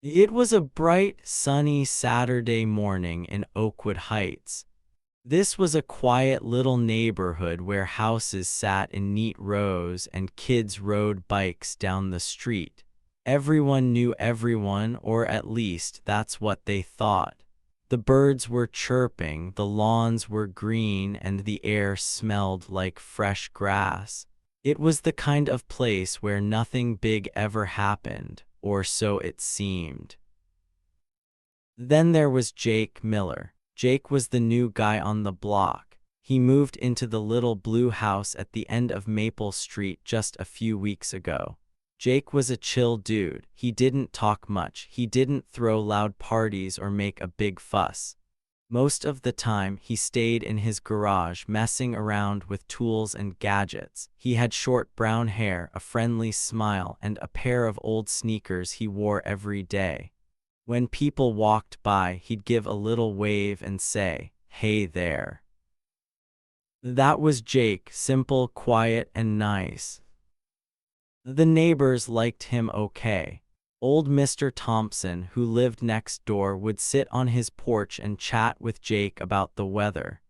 It was a bright, sunny Saturday morning in Oakwood Heights. This was a quiet little neighborhood where houses sat in neat rows and kids rode bikes down the street. Everyone knew everyone, or at least that's what they thought. The birds were chirping, the lawns were green, and the air smelled like fresh grass. It was the kind of place where nothing big ever happened, or so it seemed. Then there was Jake Miller. Jake was the new guy on the block. He moved into the little blue house at the end of Maple Street just a few weeks ago. Jake was a chill dude. He didn't talk much. He didn't throw loud parties or make a big fuss. Most of the time, he stayed in his garage messing around with tools and gadgets. He had short brown hair, a friendly smile, and a pair of old sneakers he wore every day. When people walked by, he'd give a little wave and say, "Hey there." That was Jake, simple, quiet, and nice. The neighbors liked him okay. Old Mr. Thompson, who lived next door, would sit on his porch and chat with Jake about the weather.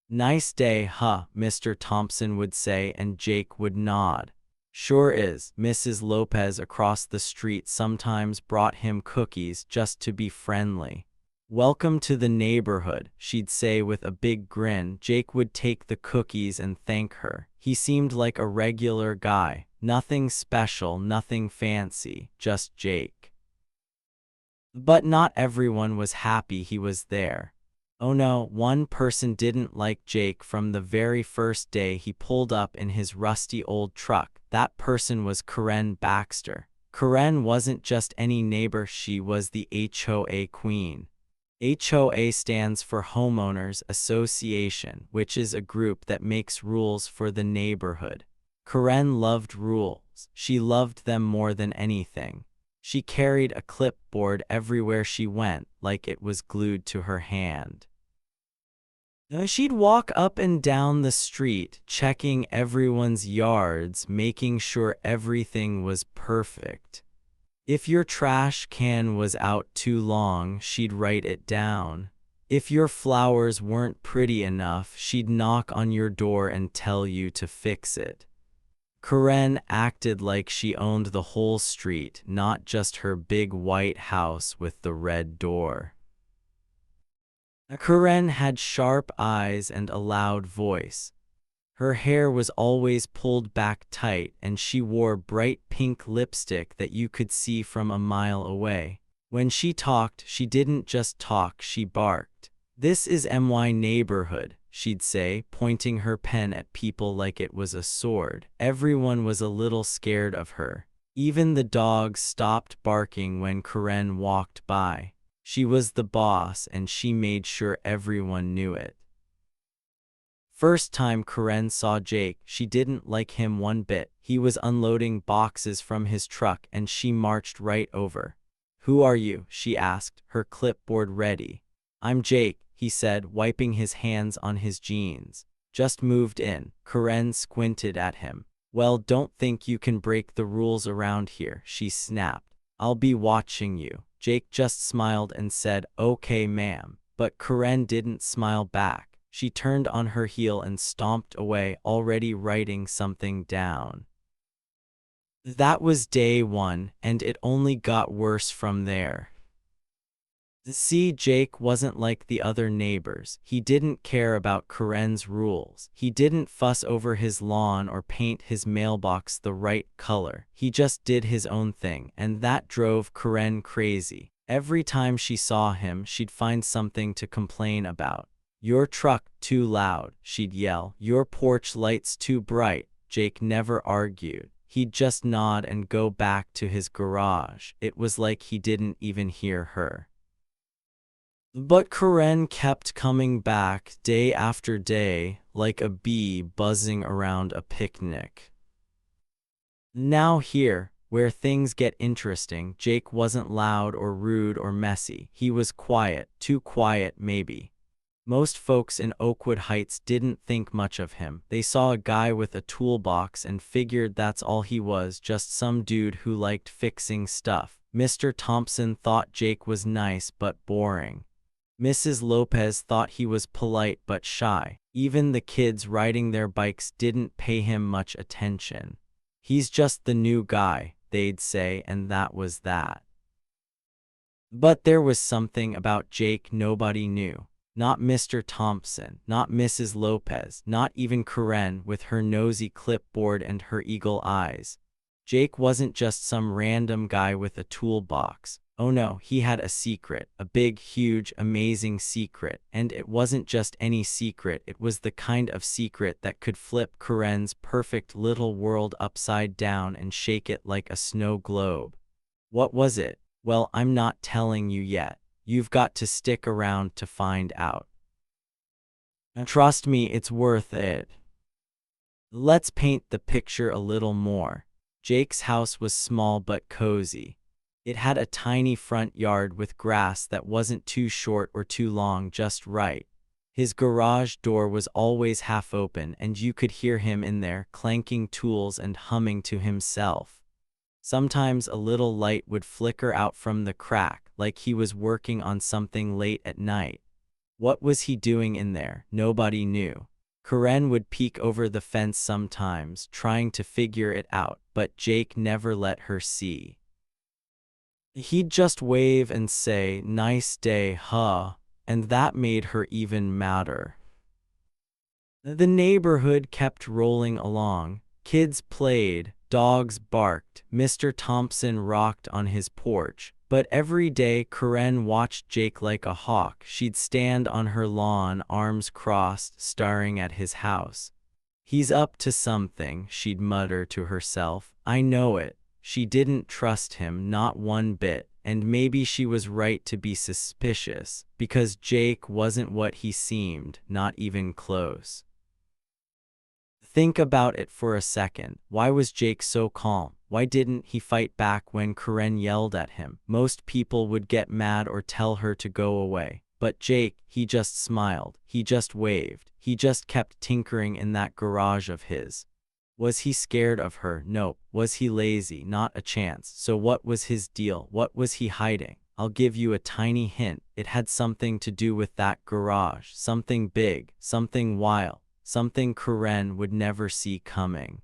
"Nice day, huh?" Mr. Thompson would say, and Jake would nod. "Sure is." Mrs. Lopez across the street sometimes brought him cookies just to be friendly. "Welcome to the neighborhood," she'd say with a big grin. Jake would take the cookies and thank her. He seemed like a regular guy. Nothing special, nothing fancy, just Jake. But not everyone was happy he was there. Oh no, one person didn't like Jake from the very first day he pulled up in his rusty old truck. That person was Karen Baxter. Karen wasn't just any neighbor, she was the HOA queen. HOA stands for Homeowners Association, which is a group that makes rules for the neighborhood. Karen loved rules. She loved them more than anything. She carried a clipboard everywhere she went, like it was glued to her hand. She'd walk up and down the street, checking everyone's yards, making sure everything was perfect. If your trash can was out too long, she'd write it down. If your flowers weren't pretty enough, she'd knock on your door and tell you to fix it. Karen acted like she owned the whole street, not just her big white house with the red door. Karen had sharp eyes and a loud voice. Her hair was always pulled back tight, and she wore bright pink lipstick that you could see from a mile away. When she talked, she didn't just talk, she barked. "This is my neighborhood," she'd say, pointing her pen at people like it was a sword. Everyone was a little scared of her. Even the dogs stopped barking when Karen walked by. She was the boss, and she made sure everyone knew it. First time Karen saw Jake, she didn't like him one bit. He was unloading boxes from his truck, and she marched right over. "Who are you?" she asked, her clipboard ready. "I'm Jake," he said, wiping his hands on his jeans. "Just moved in." Karen squinted at him. "Well, don't think you can break the rules around here," she snapped. "I'll be watching you." Jake just smiled and said, "Okay, ma'am." But Karen didn't smile back. She turned on her heel and stomped away, already writing something down. That was day one, and it only got worse from there. See, Jake wasn't like the other neighbors. He didn't care about Karen's rules. He didn't fuss over his lawn or paint his mailbox the right color. He just did his own thing, and that drove Karen crazy. Every time she saw him, she'd find something to complain about. "Your truck too loud," she'd yell. "Your porch light's too bright." Jake never argued. He'd just nod and go back to his garage. It was like he didn't even hear her. But Karen kept coming back day after day, like a bee buzzing around a picnic. Now here, where things get interesting, Jake wasn't loud or rude or messy. He was quiet, too quiet maybe. Most folks in Oakwood Heights didn't think much of him. They saw a guy with a toolbox and figured that's all he was, just some dude who liked fixing stuff. Mr. Thompson thought Jake was nice but boring. Mrs. Lopez thought he was polite but shy. Even the kids riding their bikes didn't pay him much attention. "He's just the new guy," they'd say, and that was that. But there was something about Jake nobody knew. Not Mr. Thompson, not Mrs. Lopez, not even Karen with her nosy clipboard and her eagle eyes. Jake wasn't just some random guy with a toolbox. Oh no, he had a secret, a big, huge, amazing secret, and it wasn't just any secret, it was the kind of secret that could flip Karen's perfect little world upside down and shake it like a snow globe. What was it? Well, I'm not telling you yet. You've got to stick around to find out. And trust me, it's worth it. Let's paint the picture a little more. Jake's house was small but cozy. It had a tiny front yard with grass that wasn't too short or too long, just right. His garage door was always half open and you could hear him in there, clanking tools and humming to himself. Sometimes a little light would flicker out from the crack, like he was working on something late at night. What was he doing in there? Nobody knew. Karen would peek over the fence sometimes, trying to figure it out, but Jake never let her see. He'd just wave and say, "Nice day, huh?" And that made her even madder. The neighborhood kept rolling along. Kids played, dogs barked, Mr. Thompson rocked on his porch. But every day Karen watched Jake like a hawk. She'd stand on her lawn, arms crossed, staring at his house. "He's up to something," she'd mutter to herself. "I know it." She didn't trust him, not one bit, and maybe she was right to be suspicious, because Jake wasn't what he seemed, not even close. Think about it for a second. Why was Jake so calm? Why didn't he fight back when Karen yelled at him? Most people would get mad or tell her to go away. But Jake, he just smiled, he just waved, he just kept tinkering in that garage of his. Was he scared of her? Nope. Was he lazy? Not a chance. So what was his deal? What was he hiding? I'll give you a tiny hint. It had something to do with that garage. Something big, something wild, something Karen would never see coming.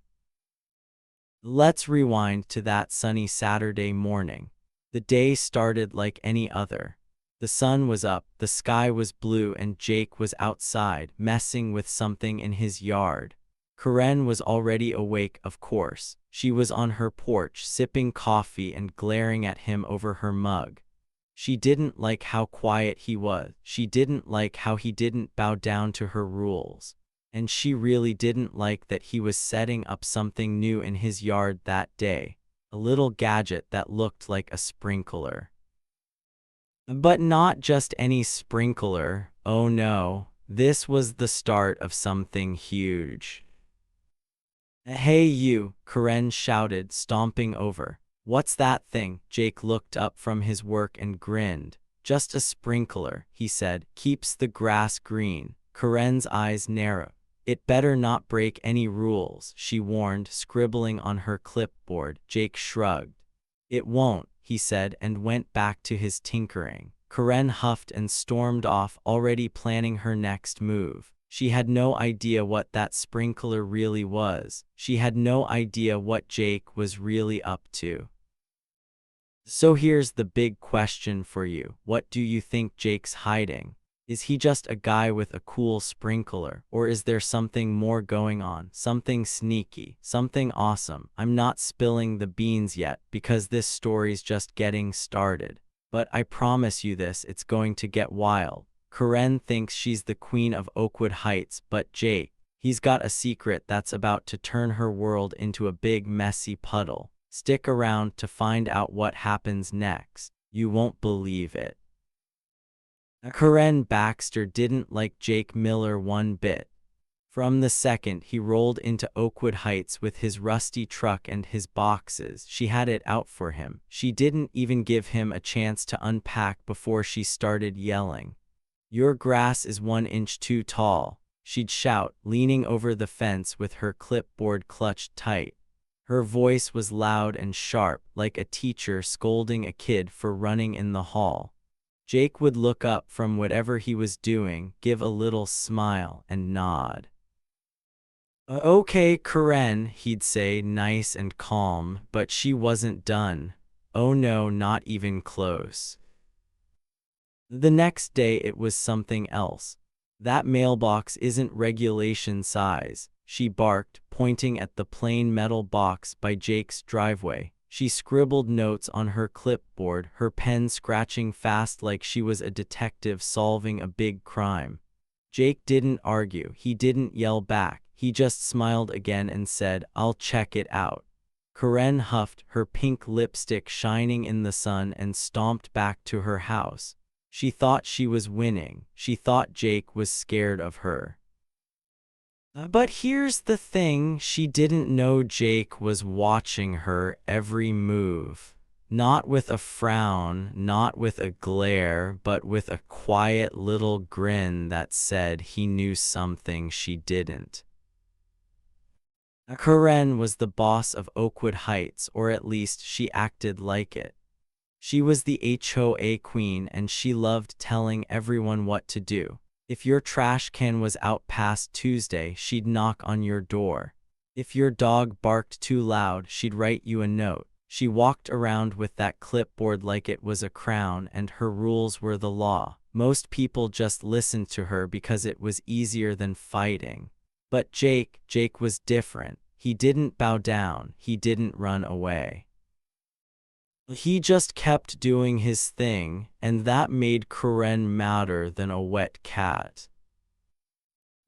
Let's rewind to that sunny Saturday morning. The day started like any other. The sun was up, the sky was blue, and Jake was outside, messing with something in his yard. Karen was already awake, of course. She was on her porch, sipping coffee and glaring at him over her mug. She didn't like how quiet he was. She didn't like how he didn't bow down to her rules. And she really didn't like that he was setting up something new in his yard that day. A little gadget that looked like a sprinkler. But not just any sprinkler. Oh no, this was the start of something huge. "Hey you," Karen shouted, stomping over. "What's that thing?" Jake looked up from his work and grinned. "Just a sprinkler," he said. "Keeps the grass green." Karen's eyes narrowed. "It better not break any rules," she warned, scribbling on her clipboard. Jake shrugged. "It won't," he said, and went back to his tinkering. Karen huffed and stormed off, already planning her next move. She had no idea what that sprinkler really was. She had no idea what Jake was really up to. So here's the big question for you. What do you think Jake's hiding? Is he just a guy with a cool sprinkler, or is there something more going on? Something sneaky, something awesome? I'm not spilling the beans yet because this story's just getting started. But I promise you this, it's going to get wild. Karen thinks she's the queen of Oakwood Heights, but Jake, he's got a secret that's about to turn her world into a big messy puddle. Stick around to find out what happens next. You won't believe it. Karen Baxter didn't like Jake Miller one bit. From the second he rolled into Oakwood Heights with his rusty truck and his boxes, she had it out for him. She didn't even give him a chance to unpack before she started yelling. "Your grass is 1 inch too tall," she'd shout, leaning over the fence with her clipboard clutched tight. Her voice was loud and sharp, like a teacher scolding a kid for running in the hall. Jake would look up from whatever he was doing, give a little smile, and nod. Okay, Karen, he'd say, nice and calm, but she wasn't done. Oh no, not even close. The next day it was something else. That mailbox isn't regulation size, she barked, pointing at the plain metal box by Jake's driveway. She scribbled notes on her clipboard, her pen scratching fast like she was a detective solving a big crime. Jake didn't argue, he didn't yell back, he just smiled again and said, I'll check it out. Karen huffed, her pink lipstick shining in the sun, and stomped back to her house. She thought she was winning. She thought Jake was scared of her. But here's the thing, she didn't know Jake was watching her every move. Not with a frown, not with a glare, but with a quiet little grin that said he knew something she didn't. Karen was the boss of Oakwood Heights, or at least she acted like it. She was the HOA queen, and she loved telling everyone what to do. If your trash can was out past Tuesday, she'd knock on your door. If your dog barked too loud, she'd write you a note. She walked around with that clipboard like it was a crown, and her rules were the law. Most people just listened to her because it was easier than fighting. But Jake was different. He didn't bow down, he didn't run away. He just kept doing his thing, and that made Karen madder than a wet cat.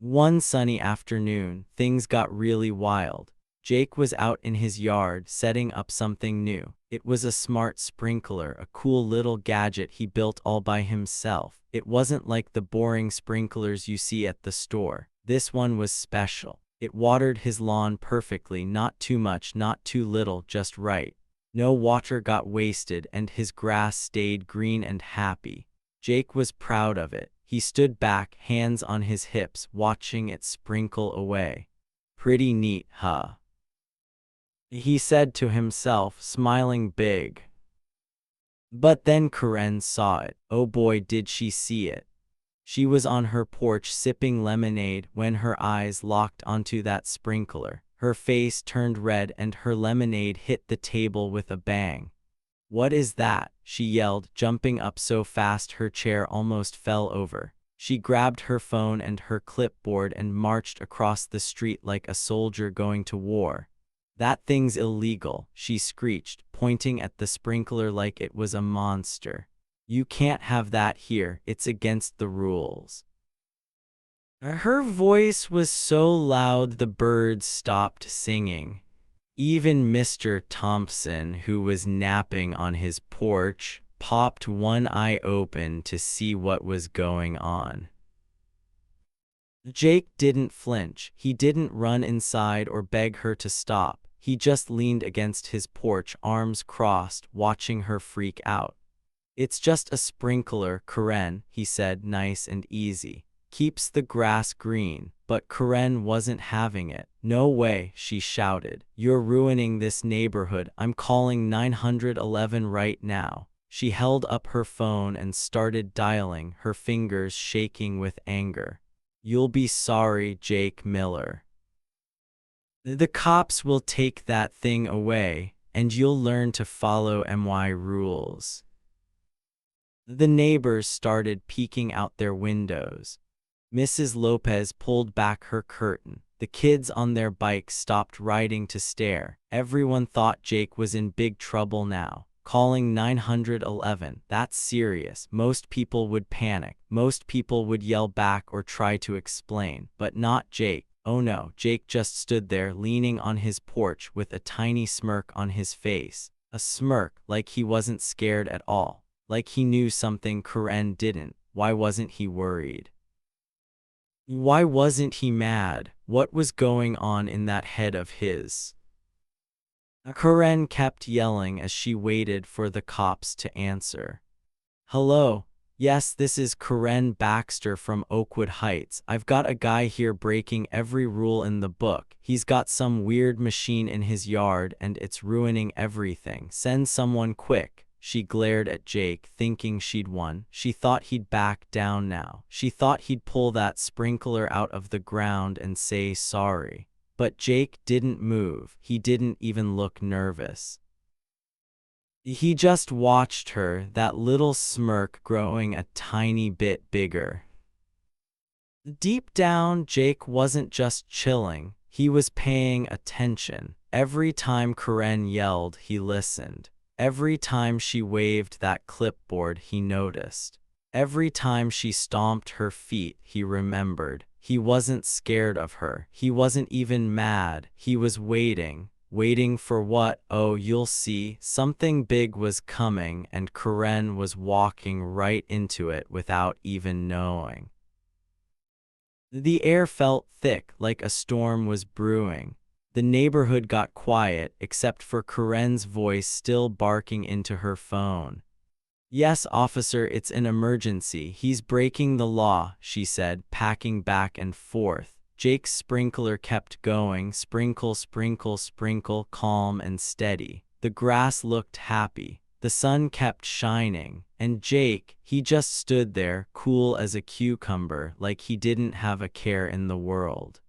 One sunny afternoon, things got really wild. Jake was out in his yard setting up something new. It was a smart sprinkler, a cool little gadget he built all by himself. It wasn't like the boring sprinklers you see at the store. This one was special. It watered his lawn perfectly, not too much, not too little, just right. No water got wasted, and his grass stayed green and happy. Jake was proud of it. He stood back, hands on his hips, watching it sprinkle away. Pretty neat, huh? He said to himself, smiling big. But then Karen saw it. Oh boy, did she see it. She was on her porch sipping lemonade when her eyes locked onto that sprinkler. Her face turned red and her lemonade hit the table with a bang. What is that? She yelled, jumping up so fast her chair almost fell over. She grabbed her phone and her clipboard and marched across the street like a soldier going to war. That thing's illegal, she screeched, pointing at the sprinkler like it was a monster. You can't have that here, it's against the rules. Her voice was so loud the birds stopped singing. Even Mr. Thompson, who was napping on his porch, popped one eye open to see what was going on. Jake didn't flinch. He didn't run inside or beg her to stop. He just leaned against his porch, arms crossed, watching her freak out. It's just a sprinkler, Karen, he said, nice and easy. Keeps the grass green. But Karen wasn't having it. No way, she shouted. You're ruining this neighborhood. I'm calling 911 right now. She held up her phone and started dialing, her fingers shaking with anger. You'll be sorry, Jake Miller. The cops will take that thing away, and you'll learn to follow my rules. The neighbors started peeking out their windows. Mrs. Lopez pulled back her curtain. The kids on their bikes stopped riding to stare. Everyone thought Jake was in big trouble now. Calling 911, that's serious. Most people would panic. Most people would yell back or try to explain. But not Jake. Oh no, Jake just stood there leaning on his porch with a tiny smirk on his face. A smirk like he wasn't scared at all. Like he knew something Karen didn't. Why wasn't he worried? Why wasn't he mad? What was going on in that head of his? Karen kept yelling as she waited for the cops to answer. Hello, Yes, this is Karen Baxter from Oakwood Heights. I've got a guy here breaking every rule in the book. He's got some weird machine in his yard and it's ruining everything. Send someone quick. She glared at Jake, thinking she'd won. She thought he'd back down now. She thought he'd pull that sprinkler out of the ground and say sorry. But Jake didn't move. He didn't even look nervous. He just watched her, that little smirk growing a tiny bit bigger. Deep down, Jake wasn't just chilling, he was paying attention. Every time Karen yelled, he listened. Every time she waved that clipboard, he noticed. Every time she stomped her feet, he remembered. He wasn't scared of her. He wasn't even mad. He was waiting. Waiting for what? Oh, you'll see. Something big was coming, and Karen was walking right into it without even knowing. The air felt thick, like a storm was brewing. The neighborhood got quiet, except for Karen's voice still barking into her phone. Yes, officer, it's an emergency. He's breaking the law, she said, packing back and forth. Jake's sprinkler kept going, sprinkle, sprinkle, sprinkle, calm and steady. The grass looked happy. The sun kept shining. And Jake, he just stood there, cool as a cucumber, like he didn't have a care in the world.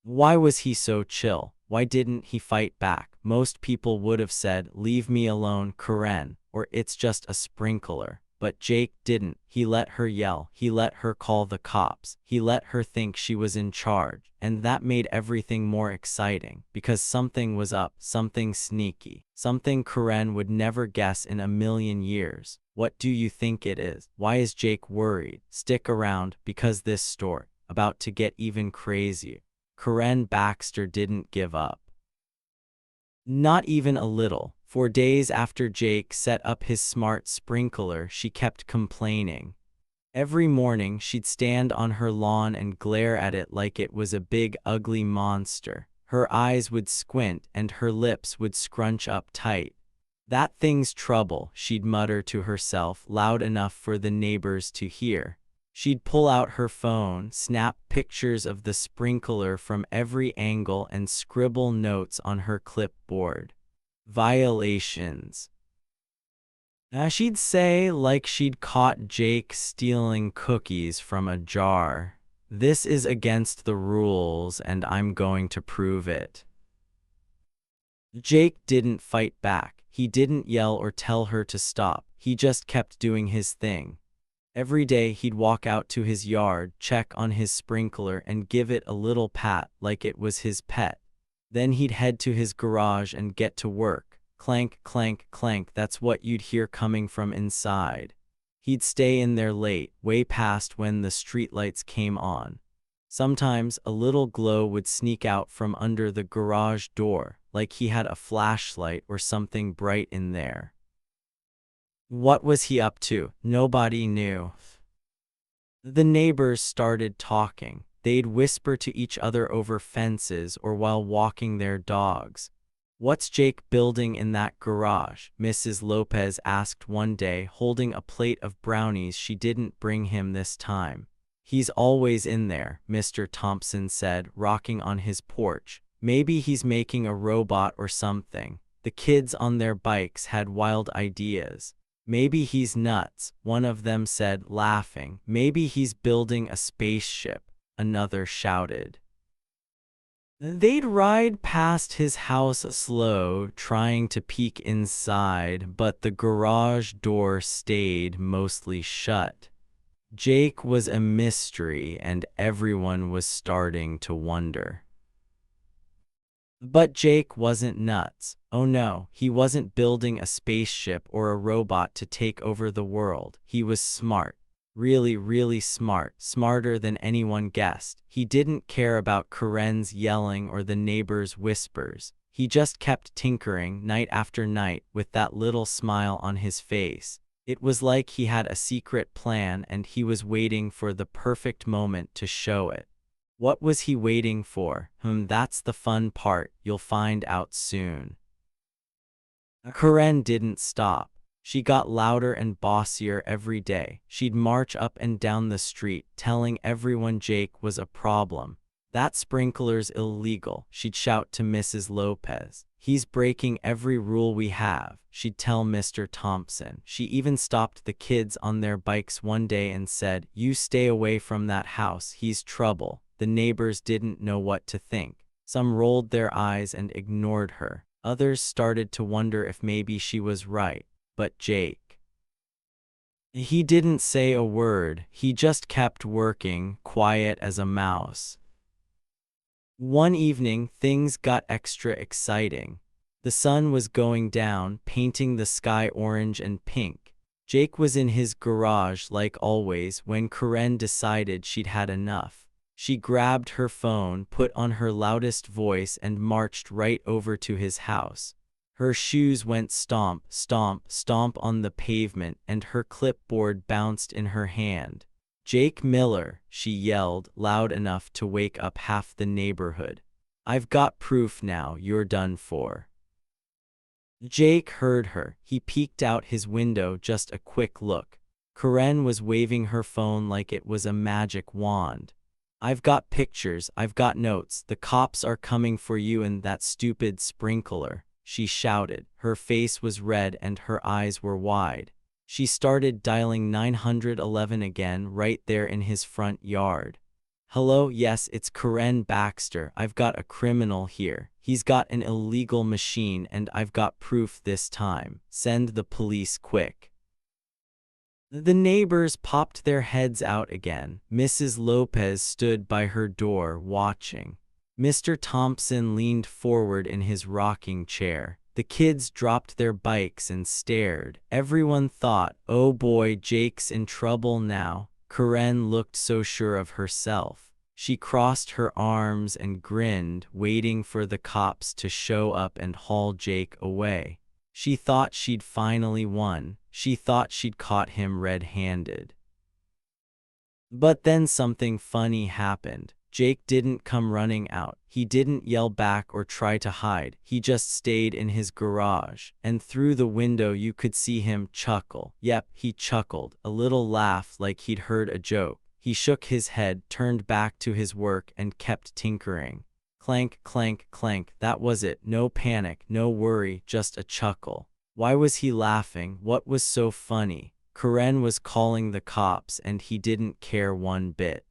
Why was he so chill? Why didn't he fight back? Most people would have said, "Leave me alone, Karen," or "It's just a sprinkler." But Jake didn't. He let her yell. He let her call the cops. He let her think she was in charge. And that made everything more exciting, because something was up, something sneaky, something Karen would never guess in a million years. What do you think it is? Why is Jake worried? Stick around, because this story about to get even crazier. Karen Baxter didn't give up. Not even a little. For days after Jake set up his smart sprinkler, she kept complaining. Every morning, she'd stand on her lawn and glare at it like it was a big, ugly monster. Her eyes would squint and her lips would scrunch up tight. "That thing's trouble," she'd mutter to herself, loud enough for the neighbors to hear. She'd pull out her phone, snap pictures of the sprinkler from every angle, and scribble notes on her clipboard. Violations. She'd say, like she'd caught Jake stealing cookies from a jar. "This is against the rules, and I'm going to prove it." Jake didn't fight back. He didn't yell or tell her to stop. He just kept doing his thing. Every day he'd walk out to his yard, check on his sprinkler, and give it a little pat like it was his pet. Then he'd head to his garage and get to work. Clank, clank, clank, that's what you'd hear coming from inside. He'd stay in there late, way past when the streetlights came on. Sometimes a little glow would sneak out from under the garage door, like he had a flashlight or something bright in there. What was he up to? Nobody knew. The neighbors started talking. They'd whisper to each other over fences or while walking their dogs. "What's Jake building in that garage?" Mrs. Lopez asked one day, holding a plate of brownies she didn't bring him this time. "He's always in there," Mr. Thompson said, rocking on his porch. "Maybe he's making a robot or something." The kids on their bikes had wild ideas. "Maybe he's nuts," one of them said, laughing. "Maybe he's building a spaceship," another shouted. They'd ride past his house slow, trying to peek inside, but the garage door stayed mostly shut. Jake was a mystery, and everyone was starting to wonder. But Jake wasn't nuts. Oh no, he wasn't building a spaceship or a robot to take over the world. He was smart. Really, really smart. Smarter than anyone guessed. He didn't care about Karen's yelling or the neighbors' whispers. He just kept tinkering night after night with that little smile on his face. It was like he had a secret plan and he was waiting for the perfect moment to show it. What was he waiting for? That's the fun part. You'll find out soon. Karen didn't stop. She got louder and bossier every day. She'd march up and down the street, telling everyone Jake was a problem. "That sprinkler's illegal," she'd shout to Mrs. Lopez. "He's breaking every rule we have," she'd tell Mr. Thompson. She even stopped the kids on their bikes one day and said, "You stay away from that house, he's trouble." The neighbors didn't know what to think. Some rolled their eyes and ignored her. Others started to wonder if maybe she was right. But Jake, he didn't say a word. He just kept working, quiet as a mouse. One evening, things got extra exciting. The sun was going down, painting the sky orange and pink. Jake was in his garage like always when Karen decided she'd had enough. She grabbed her phone, put on her loudest voice, and marched right over to his house. Her shoes went stomp, stomp, stomp on the pavement, and her clipboard bounced in her hand. "Jake Miller," she yelled, loud enough to wake up half the neighborhood. "I've got proof now, you're done for." Jake heard her. He peeked out his window, just a quick look. Karen was waving her phone like it was a magic wand. "I've got pictures, I've got notes. The cops are coming for you and that stupid sprinkler," she shouted. Her face was red and her eyes were wide. She started dialing 911 again right there in his front yard. "Hello, yes, it's Karen Baxter. I've got a criminal here. He's got an illegal machine and I've got proof this time. Send the police quick." The neighbors popped their heads out again. Mrs. Lopez stood by her door watching. Mr. Thompson leaned forward in his rocking chair. The kids dropped their bikes and stared. Everyone thought, "Oh boy, Jake's in trouble now." Karen looked so sure of herself. She crossed her arms and grinned, waiting for the cops to show up and haul Jake away. She thought she'd finally won. She thought she'd caught him red-handed. But then something funny happened. Jake didn't come running out. He didn't yell back or try to hide. He just stayed in his garage, and through the window you could see him chuckle. Yep, he chuckled, a little laugh like he'd heard a joke. He shook his head, turned back to his work, and kept tinkering. Clank, clank, clank. That was it. No panic, no worry, just a chuckle. Why was he laughing? What was so funny? Karen was calling the cops and he didn't care one bit.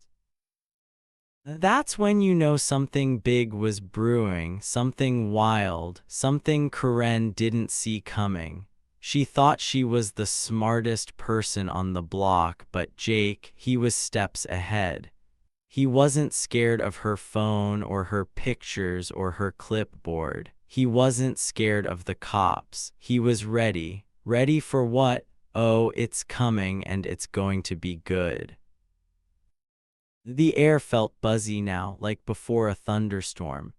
That's when you know something big was brewing, something wild, something Karen didn't see coming. She thought she was the smartest person on the block, but Jake, he was steps ahead. He wasn't scared of her phone or her pictures or her clipboard. He wasn't scared of the cops. He was ready. Ready for what? Oh, it's coming and it's going to be good. The air felt buzzy now, like before a thunderstorm.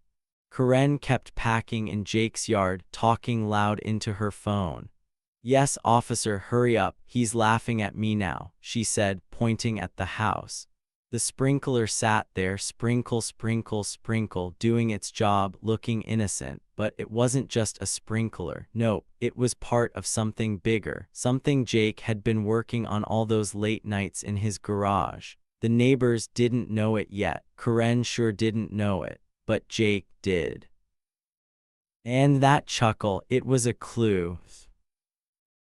Karen kept packing in Jake's yard, talking loud into her phone. "Yes, officer, hurry up. He's laughing at me now," she said, pointing at the house. The sprinkler sat there, sprinkle, sprinkle, sprinkle, doing its job, looking innocent. But it wasn't just a sprinkler. No, it was part of something bigger, something Jake had been working on all those late nights in his garage. The neighbors didn't know it yet. Karen sure didn't know it, but Jake did. And that chuckle, it was a clue.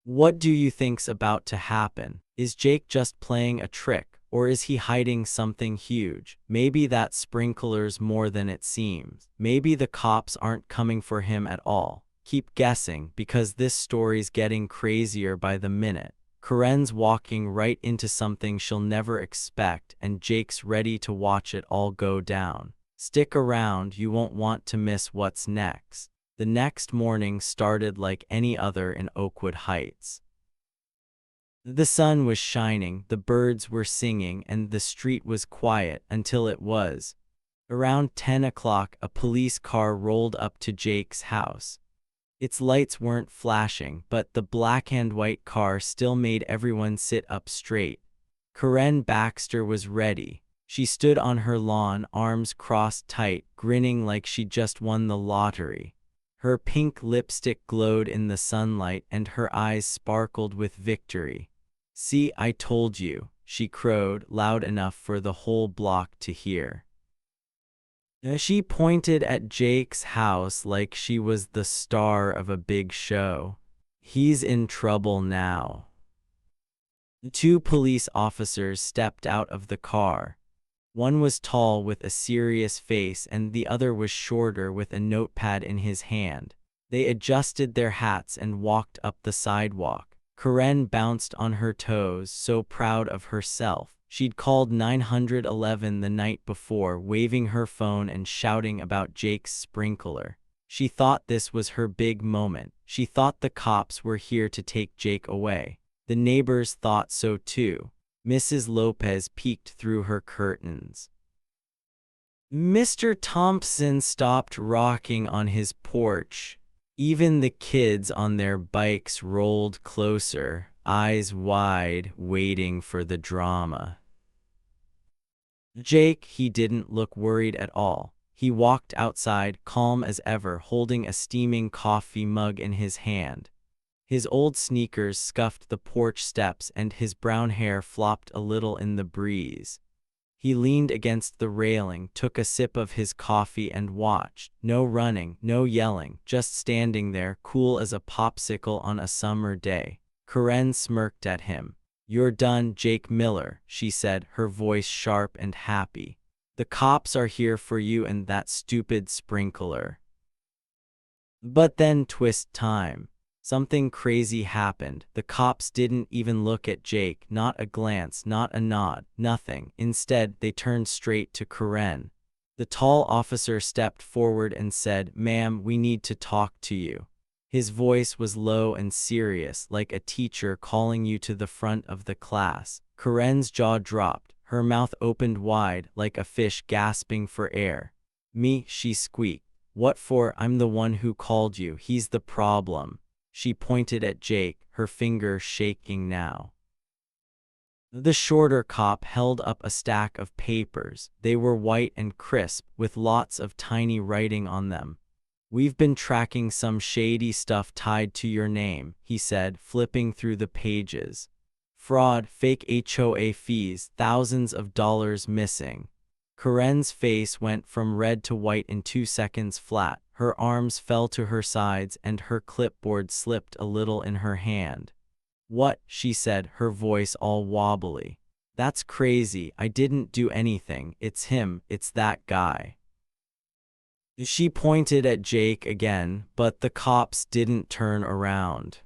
What do you think's about to happen? Is Jake just playing a trick, or is he hiding something huge? Maybe that sprinkler's more than it seems. Maybe the cops aren't coming for him at all. Keep guessing, because this story's getting crazier by the minute. Karen's walking right into something she'll never expect, and Jake's ready to watch it all go down. Stick around, you won't want to miss what's next. The next morning started like any other in Oakwood Heights. The sun was shining, the birds were singing, and the street was quiet until it was. Around 10 o'clock, a police car rolled up to Jake's house. Its lights weren't flashing, but the black and white car still made everyone sit up straight. Karen Baxter was ready. She stood on her lawn, arms crossed tight, grinning like she'd just won the lottery. Her pink lipstick glowed in the sunlight and her eyes sparkled with victory. "See, I told you," she crowed, loud enough for the whole block to hear. She pointed at Jake's house like she was the star of a big show. "He's in trouble now." Two police officers stepped out of the car. One was tall with a serious face and the other was shorter with a notepad in his hand. They adjusted their hats and walked up the sidewalk. Karen bounced on her toes, so proud of herself. She'd called 911 the night before, waving her phone and shouting about Jake's sprinkler. She thought this was her big moment. She thought the cops were here to take Jake away. The neighbors thought so too. Mrs. Lopez peeked through her curtains. Mr. Thompson stopped rocking on his porch. Even the kids on their bikes rolled closer, eyes wide, waiting for the drama. Jake, he didn't look worried at all. He walked outside, calm as ever, holding a steaming coffee mug in his hand. His old sneakers scuffed the porch steps and his brown hair flopped a little in the breeze. He leaned against the railing, took a sip of his coffee and watched. No running, no yelling, just standing there, cool as a popsicle on a summer day. Karen smirked at him. "You're done, Jake Miller," she said, her voice sharp and happy. "The cops are here for you and that stupid sprinkler." But then twist time. Something crazy happened. The cops didn't even look at Jake, not a glance, not a nod, nothing. Instead, they turned straight to Karen. The tall officer stepped forward and said, "Ma'am, we need to talk to you." His voice was low and serious, like a teacher calling you to the front of the class. Karen's jaw dropped. Her mouth opened wide, like a fish gasping for air. "Me," she squeaked. "What for? I'm the one who called you. He's the problem." She pointed at Jake, her finger shaking now. The shorter cop held up a stack of papers. They were white and crisp, with lots of tiny writing on them. "We've been tracking some shady stuff tied to your name," he said, flipping through the pages. "Fraud, fake HOA fees, thousands of dollars missing." Karen's face went from red to white in 2 seconds flat. Her arms fell to her sides and her clipboard slipped a little in her hand. "What?" she said, her voice all wobbly. "That's crazy. I didn't do anything. It's him. It's that guy." She pointed at Jake again, but the cops didn't turn around.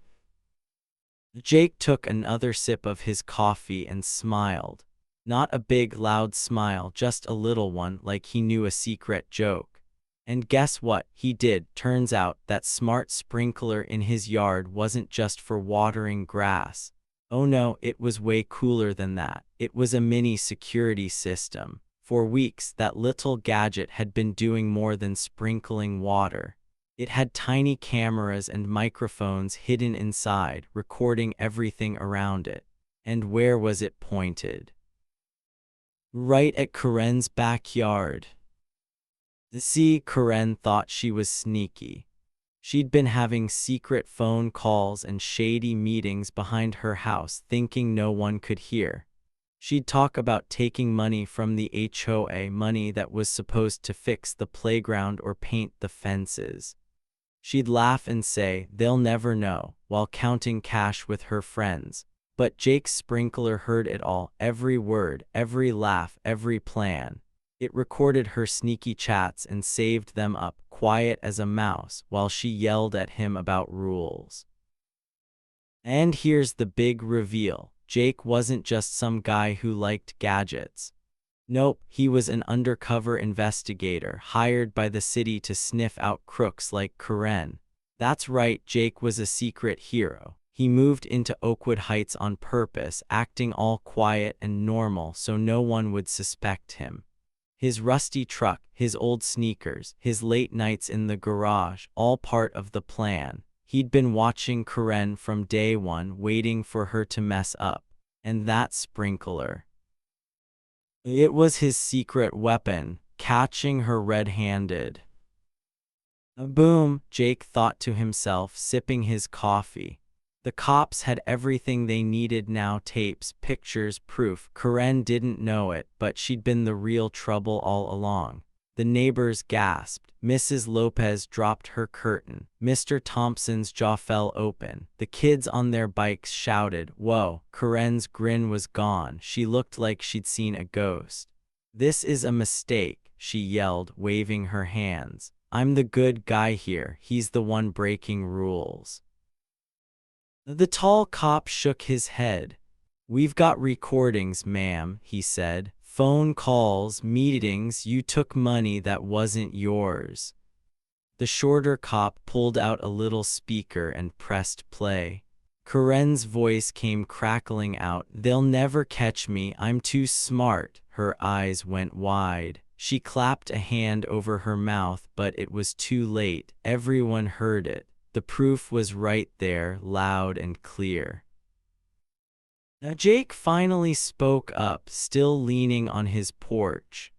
Jake took another sip of his coffee and smiled. Not a big, loud smile, just a little one, like he knew a secret joke. And guess what? He did. Turns out that smart sprinkler in his yard wasn't just for watering grass. Oh no, it was way cooler than that. It was a mini security system. For weeks, that little gadget had been doing more than sprinkling water. It had tiny cameras and microphones hidden inside, recording everything around it. And where was it pointed? Right at Karen's backyard. See, Karen thought she was sneaky. She'd been having secret phone calls and shady meetings behind her house, thinking no one could hear. She'd talk about taking money from the HOA, money that was supposed to fix the playground or paint the fences. She'd laugh and say, "They'll never know," while counting cash with her friends. But Jake's sprinkler heard it all, every word, every laugh, every plan. It recorded her sneaky chats and saved them up, quiet as a mouse, while she yelled at him about rules. And here's the big reveal. Jake wasn't just some guy who liked gadgets. Nope, he was an undercover investigator hired by the city to sniff out crooks like Karen. That's right, Jake was a secret hero. He moved into Oakwood Heights on purpose, acting all quiet and normal so no one would suspect him. His rusty truck, his old sneakers, his late nights in the garage, all part of the plan. He'd been watching Karen from day one, waiting for her to mess up. And that sprinkler. It was his secret weapon, catching her red-handed. Boom, Jake thought to himself, sipping his coffee. The cops had everything they needed now: tapes, pictures, proof. Karen didn't know it, but she'd been the real trouble all along. The neighbors gasped. Mrs. Lopez dropped her curtain. Mr. Thompson's jaw fell open. The kids on their bikes shouted, "Whoa!" Karen's grin was gone. She looked like she'd seen a ghost. "This is a mistake," she yelled, waving her hands. "I'm the good guy here. He's the one breaking rules." The tall cop shook his head. "We've got recordings, ma'am," he said. "Phone calls, meetings. You took money that wasn't yours." The shorter cop pulled out a little speaker and pressed play. Karen's voice came crackling out. "They'll never catch me. I'm too smart." Her eyes went wide. She clapped a hand over her mouth, but it was too late. Everyone heard it. The proof was right there, loud and clear. Now Jake finally spoke up, still leaning on his porch.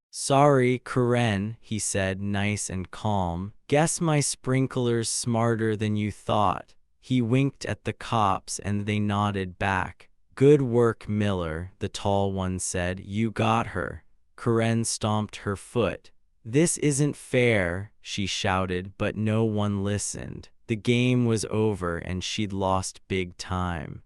"Sorry, Karen," he said, nice and calm. "Guess my sprinkler's smarter than you thought." He winked at the cops and they nodded back. "Good work, Miller," the tall one said. "You got her." Karen stomped her foot. "This isn't fair," she shouted, but no one listened. The game was over and she'd lost big time.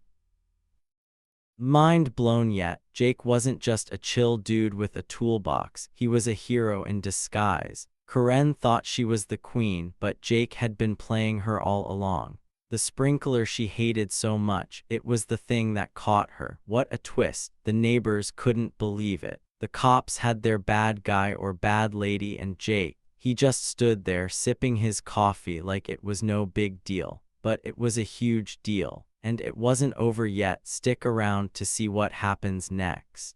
Mind blown yet, Jake wasn't just a chill dude with a toolbox. He was a hero in disguise. Karen thought she was the queen, but Jake had been playing her all along. The sprinkler she hated so much, it was the thing that caught her. What a twist. The neighbors couldn't believe it. The cops had their bad guy or bad lady, and Jake, he just stood there sipping his coffee like it was no big deal. But it was a huge deal. And it wasn't over yet. Stick around to see what happens next.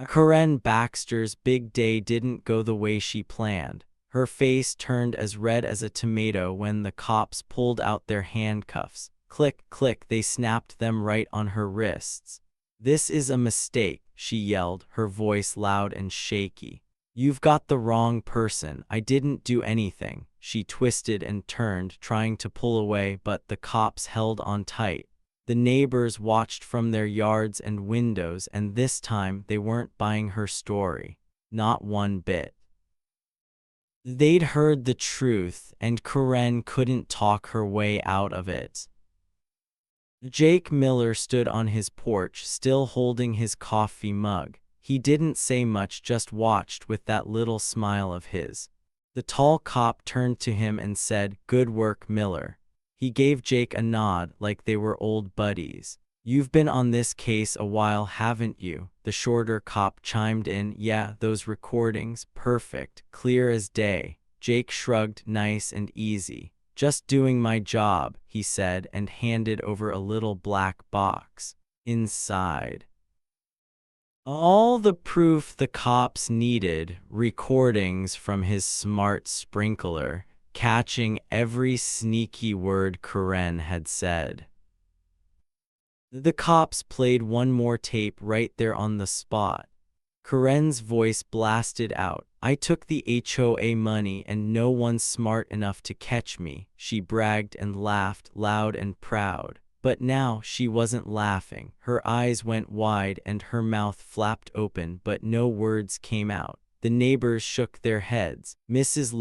Karen Baxter's big day didn't go the way she planned. Her face turned as red as a tomato when the cops pulled out their handcuffs. Click, click, they snapped them right on her wrists. "This is a mistake," she yelled, her voice loud and shaky. "You've got the wrong person. I didn't do anything." She twisted and turned, trying to pull away, but the cops held on tight. The neighbors watched from their yards and windows, and this time they weren't buying her story. Not one bit. They'd heard the truth, and Karen couldn't talk her way out of it. Jake Miller stood on his porch, still holding his coffee mug. He didn't say much, just watched with that little smile of his. The tall cop turned to him and said, "Good work, Miller." He gave Jake a nod, like they were old buddies. "You've been on this case a while, haven't you?" The shorter cop chimed in. "Yeah, those recordings, perfect, clear as day." Jake shrugged, nice and easy. "Just doing my job," he said, and handed over a little black box. Inside, all the proof the cops needed: recordings from his smart sprinkler, catching every sneaky word Karen had said. The cops played one more tape right there on the spot. Karen's voice blasted out. "I took the HOA money and no one's smart enough to catch me," she bragged and laughed, loud and proud. But now she wasn't laughing. Her eyes went wide and her mouth flapped open, but no words came out. The neighbors shook their heads. Mrs.